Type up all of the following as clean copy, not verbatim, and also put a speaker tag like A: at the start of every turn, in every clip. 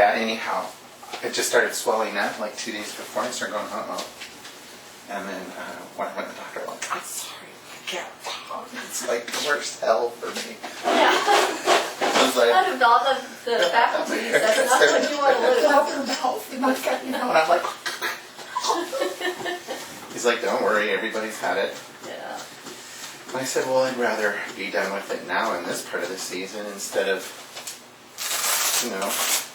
A: Yeah, anyhow, it just started swelling up like 2 days before. I started going, uh-oh. And then when I went to the doctor, I'm like, I'm sorry, I can't talk. It's like the worst hell for me.
B: Yeah.
A: It's like,
B: Out of all the faculties, that's not what you want to lose.
A: And I'm like, he's like, don't worry, everybody's had it.
B: Yeah.
A: I said, well, I'd rather be done with it now in this part of the season instead of,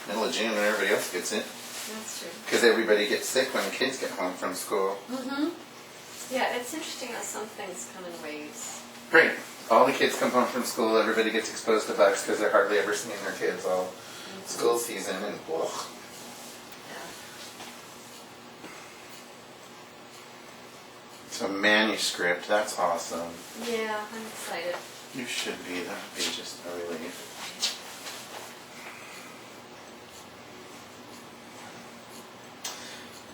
A: middle of June when everybody else gets it.
B: That's true.
A: Because everybody gets sick when the kids get home from school.
B: Mm-hmm. Yeah, it's interesting how some things come in waves.
A: Great. All the kids come home from school, everybody gets exposed to bugs because they're hardly ever seeing their kids all school season, and ugh. So manuscript, that's awesome.
B: Yeah, I'm excited.
A: You should be. That would be just a relief.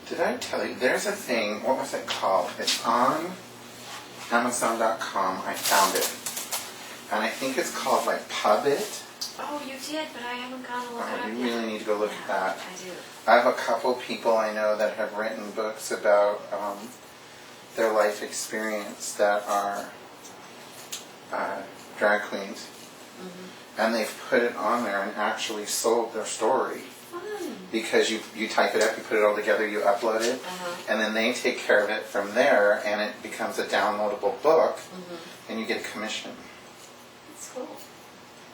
A: Did I tell you? There's a thing. What was it called? It's on Amazon.com. I found it. And I think it's called like Pubit.
B: Oh, you did, but I haven't gone to look it up
A: You
B: yet.
A: really need to go look at that.
B: I do.
A: I have a couple people I know that have written books about their life experience that are drag queens. Mm-hmm. And they've put it on there and actually sold their story.
B: Fun.
A: Because you type it up, you put it all together, you upload it, and then they take care of it from there, and it becomes a downloadable book, and you get a commission.
B: That's cool.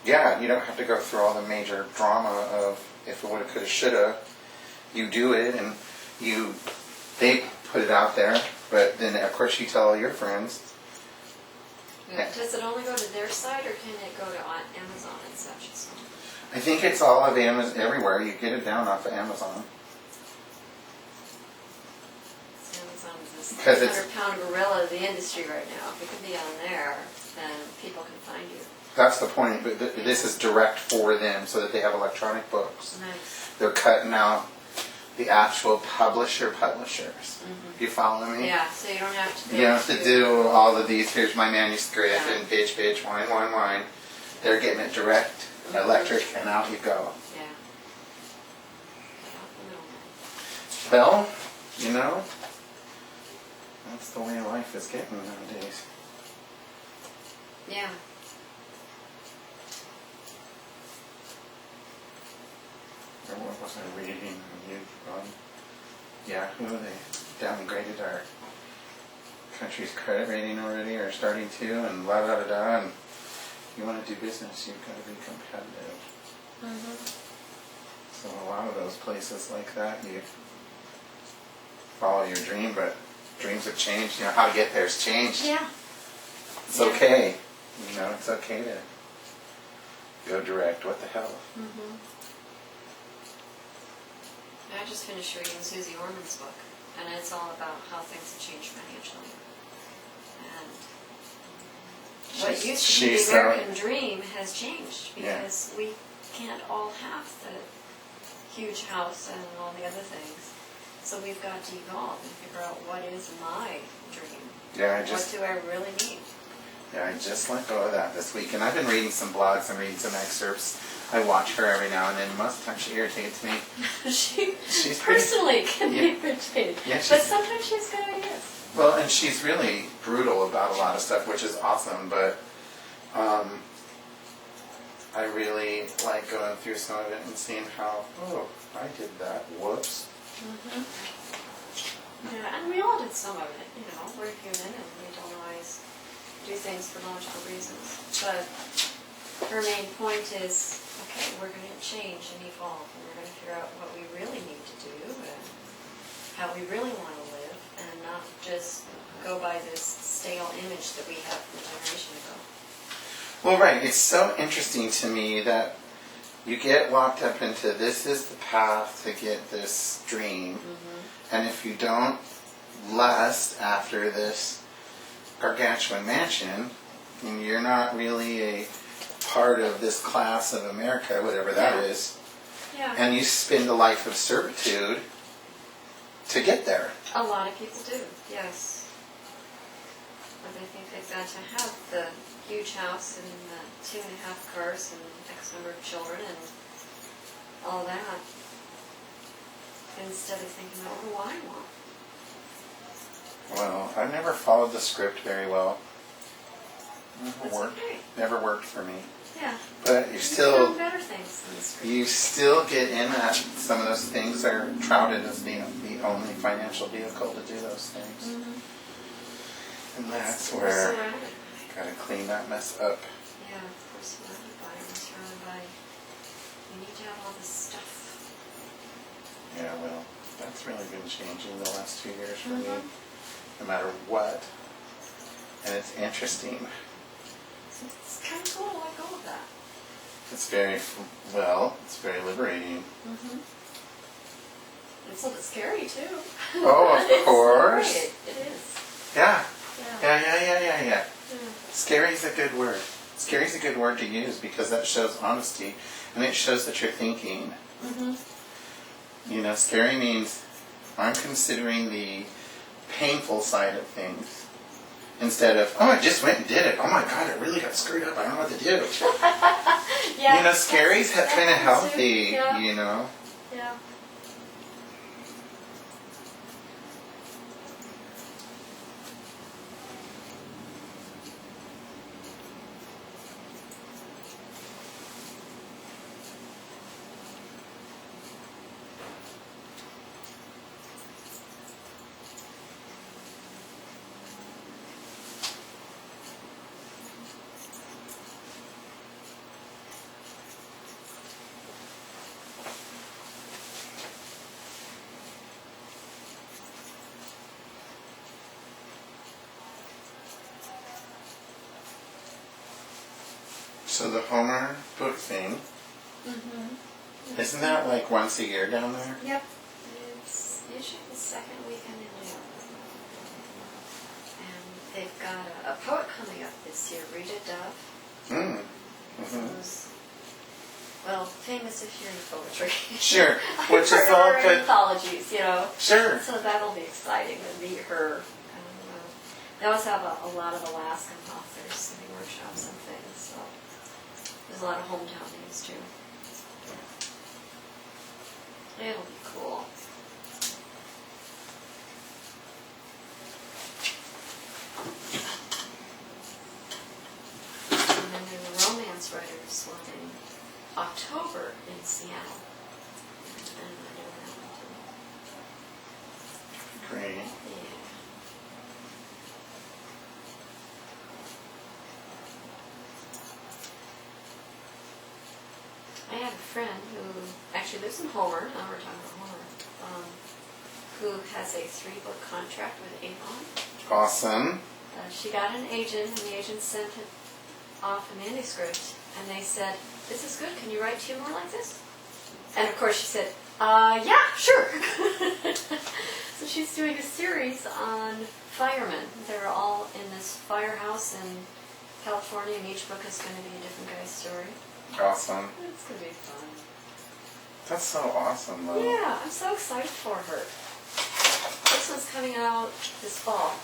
A: Yeah, you don't have to go through all the major drama of if it woulda, coulda, shoulda. You do it, and they put it out there, but then of course you tell all your friends.
B: Yeah. Does it only go to their site, or can it go to Amazon and such as well?
A: I think it's all of Amazon everywhere. You get it down off of Amazon.
B: Amazon is this
A: Because it's
B: 300-pound gorilla of the industry right now. If it could be on there, then people can find you.
A: That's the point. But this is direct for them, so that they have electronic books.
B: Nice.
A: They're cutting out the actual publishers.
B: Mm-hmm.
A: You follow me?
B: Yeah, so you don't have to.
A: You don't have to do all of these. Here's my manuscript and page, wine. They're getting it direct, electric, and out you go.
B: Yeah. Cut out the middleman.
A: Well, that's the way life is getting nowadays.
B: Yeah.
A: Or what was I reading? Yahoo, they downgraded our country's credit rating already, or starting to, and blah, blah, blah, blah. And if you want to do business, you've got to be competitive.
B: Mm-hmm.
A: So a lot of those places like that, you follow your dream, but dreams have changed. How to get there has changed.
B: Yeah.
A: It's okay. It's okay to go direct. What the hell?
B: Mm-hmm. I just finished reading Susie Orman's book, and it's all about how things have changed financially. And what used to be the American dream has changed, because we can't all have the huge house and all the other things. So we've got to evolve and figure out what is my dream.
A: Yeah,
B: what do I really need?
A: Yeah, I just let go of that this week, and I've been reading some blogs and reading some excerpts. I watch her every now and then. Most of the time she irritates me.
B: She's personally can be irritated.
A: Yeah,
B: but sometimes she has good ideas.
A: Well, and she's really brutal about a lot of stuff, which is awesome, but I really like going through some of it and seeing how, I did that. Whoops.
B: Mm-hmm. Yeah, and we all did some of it. We're human and we don't always do things for logical reasons. But her main point is, okay, we're going to change and evolve, and we're going to figure out what we really need to do and how we really want to live, and not just go by this stale image that we have from a generation ago.
A: Well, right. It's so interesting to me that you get locked up into this is the path to get this dream, and if you don't lust after this gargantuan mansion, and you're not really a part of this class of America, whatever that is, and you spend a life of servitude to get there.
B: A lot of people do, yes. But they think they've got to have the huge house and the 2.5 cars and X number of children, and all that, instead of thinking about what I want.
A: Well, I've never followed the script very well.
B: That's okay.
A: Never worked for me.
B: Yeah.
A: But
B: You found better things than the script.
A: you still get in that some of those things are touted as being the only financial vehicle to do those things.
B: Mm-hmm.
A: And that's
B: We're
A: where
B: surrounded by.
A: you gotta clean that mess up.
B: Yeah, we're surrounded by. We're surrounded by. We need to have all this stuff.
A: Yeah, well, that's really been changing the last 2 years for me,
B: Mm-hmm.
A: no matter what. And it's interesting.
B: It's kind of cool to let go of that.
A: It's very, it's very liberating.
B: Mm-hmm. It's a little bit scary too.
A: Oh, of course.
B: It is.
A: Yeah.
B: Yeah.
A: Yeah. Scary is a good word. Scary is a good word to use because that shows honesty and it shows that you're thinking.
B: Mm-hmm.
A: You know, scary means I'm considering the painful side of things instead of, oh, I just went and did it. Oh my God, I really got screwed up. I don't know what to do.
B: Yeah.
A: You know, scary's kind of healthy,
B: Yeah.
A: you know.
B: Yeah.
A: So the Homer book thing,
B: Mm-hmm.
A: isn't that like once a year down there?
B: Yep. It's usually the second weekend in June. And they've got a poet coming up this year, Rita Dove.
A: Mm-hmm.
B: Who's, well, famous if you're into poetry.
A: Sure, which is
B: For
A: all
B: her
A: good.
B: anthologies, you know.
A: Sure.
B: So that'll be exciting to meet her. They also have a lot of Alaskan authors sitting workshops and things, so there's a lot of hometown names too. It'll be cool. And then there's a romance writers one in October in Seattle. And I know that one too.
A: Great.
B: Yeah. I have a friend who actually lives in Homer, now we're talking about Homer, who has a 3-book contract with Avon.
A: Awesome.
B: She got an agent, and the agent sent it off a manuscript, and they said, "This is good, can you write 2 more like this?" And of course she said, yeah, sure. So she's doing a series on firemen. They're all in this firehouse in California, and each book is going to be a different guy's story.
A: Awesome.
B: It's going to be fun.
A: That's so awesome, though.
B: Yeah, I'm so excited for her. This one's coming out this fall.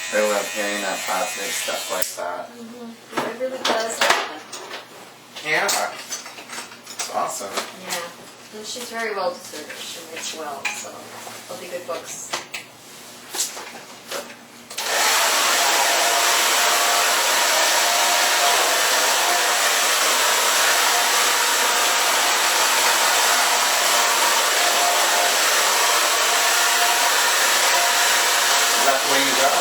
A: I love hearing that positive stuff like that.
B: Mm-hmm. It really does happen.
A: Yeah. It's awesome.
B: Yeah. And she's very well deserved. She writes well, so they'll be good books.
A: Is that the way you go?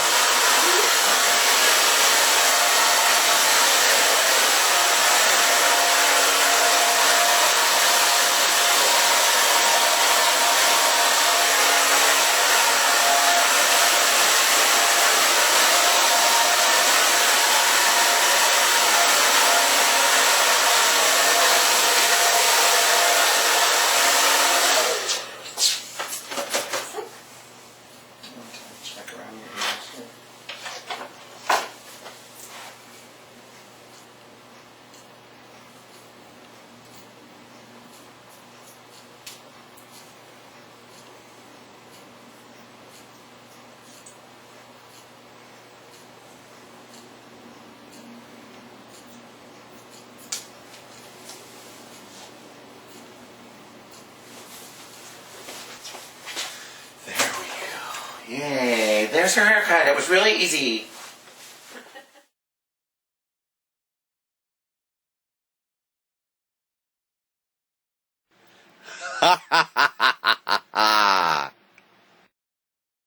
A: Yay, there's her haircut. It was really easy.